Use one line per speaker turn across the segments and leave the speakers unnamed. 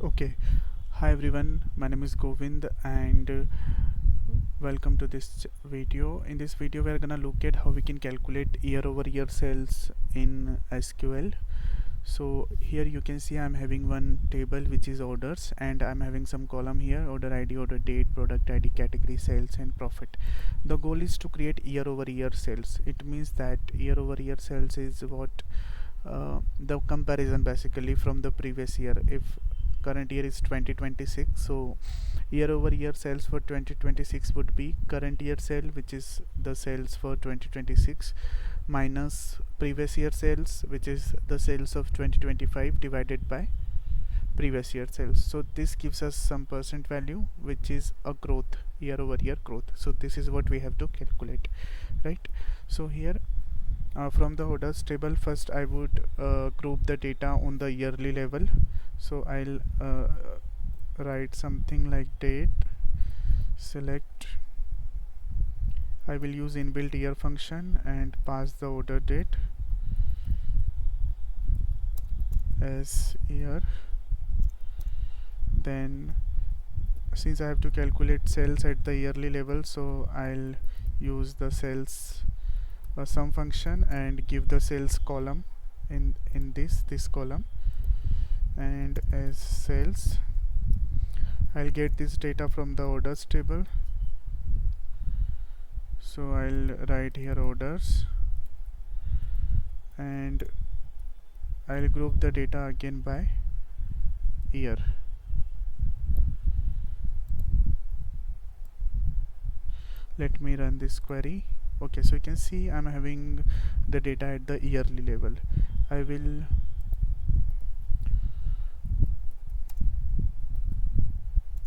Okay, hi everyone, my name is Govind and welcome to this video. In this video we are gonna look at how we can calculate year over year sales in SQL. So here you can see I'm having one table which is orders, and I'm having some column here: order ID, order date, product ID, category, sales and profit. The goal is to create year over year sales. It means that year over year sales is what the comparison basically from the previous year. If current year is 2026, so year over year sales for 2026 would be current year sale, which is the sales for 2026, minus previous year sales, which is the sales of 2025, divided by previous year sales. So this gives us some percent value, which is a growth, year over year growth. So this is what we have to calculate, right? So here from the orders table, first I would group the data on the yearly level. So I'll write something like date, select, I will use inbuilt year function and pass the order date as year. Then since I have to calculate sales at the yearly level, so I'll use the sales sum function and give the sales column in this column, and as sales I'll get this data from the orders table. So I'll write here orders and I'll group the data again by year. Let me run this query. Okay, so you can see I'm having the data at the yearly level. I will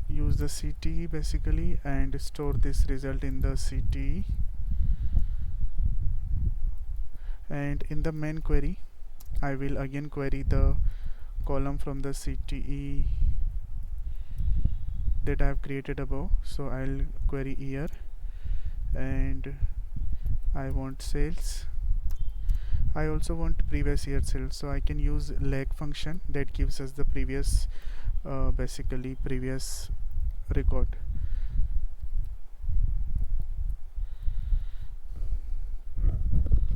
use the CTE basically and store this result in the CTE, and in the main query I will again query the column from the CTE that I have created above. So I'll query year and I want sales. I also want previous year sales, so I can use lag function that gives us the previous basically previous record.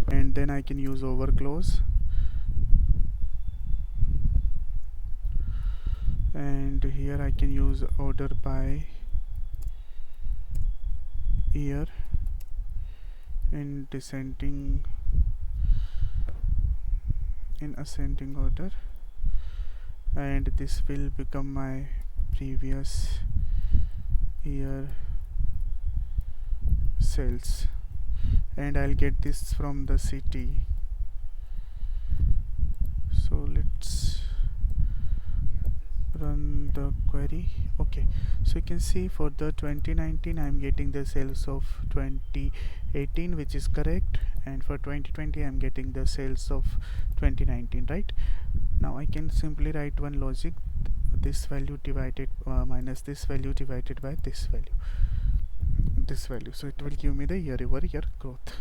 And then I can use overclose, and here I can use order by year in ascending order, and this will become my previous year sales, and I'll get this from the CT. So let's run the query. Okay, so you can see for the 2019 I'm getting the sales of 2018, which is correct, and for 2020 I'm getting the sales of 2019, right? Now I can simply write one logic: this value divided minus this value divided by this value, so it will give me the year over year growth.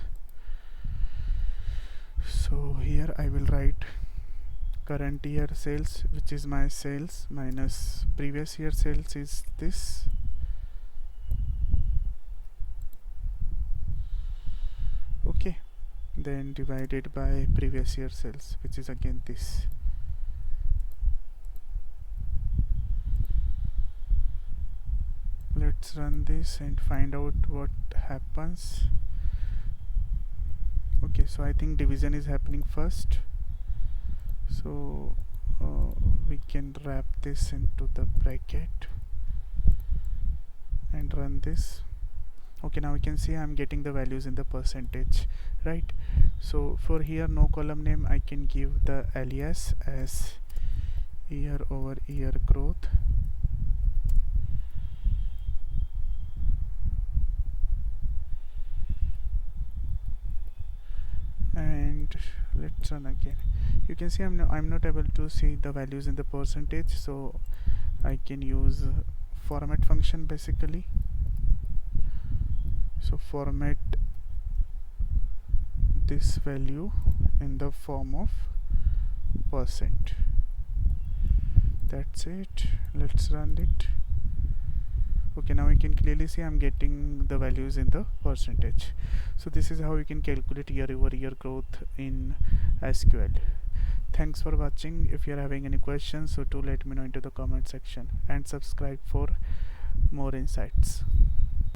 So here I will write current year sales, which is my sales, minus previous year sales is this, okay, then divided by previous year sales, which is again this. Let's run this and find out what happens. Okay, so I think division is happening first, so we can wrap this into the bracket and run this. Okay, now we can see I'm getting the values in the percentage, right? So for here no column name, I can give the alias as year over year growth, and let's run again. You can see I'm not able to see the values in the percentage, so I can use format function basically. So format this value in the form of percent. That's it. Let's run it. Okay, now you can clearly see I'm getting the values in the percentage. So this is how you can calculate year over year growth in SQL. Thanks for watching. If you're having any questions, so do let me know into the comment section and subscribe for more insights.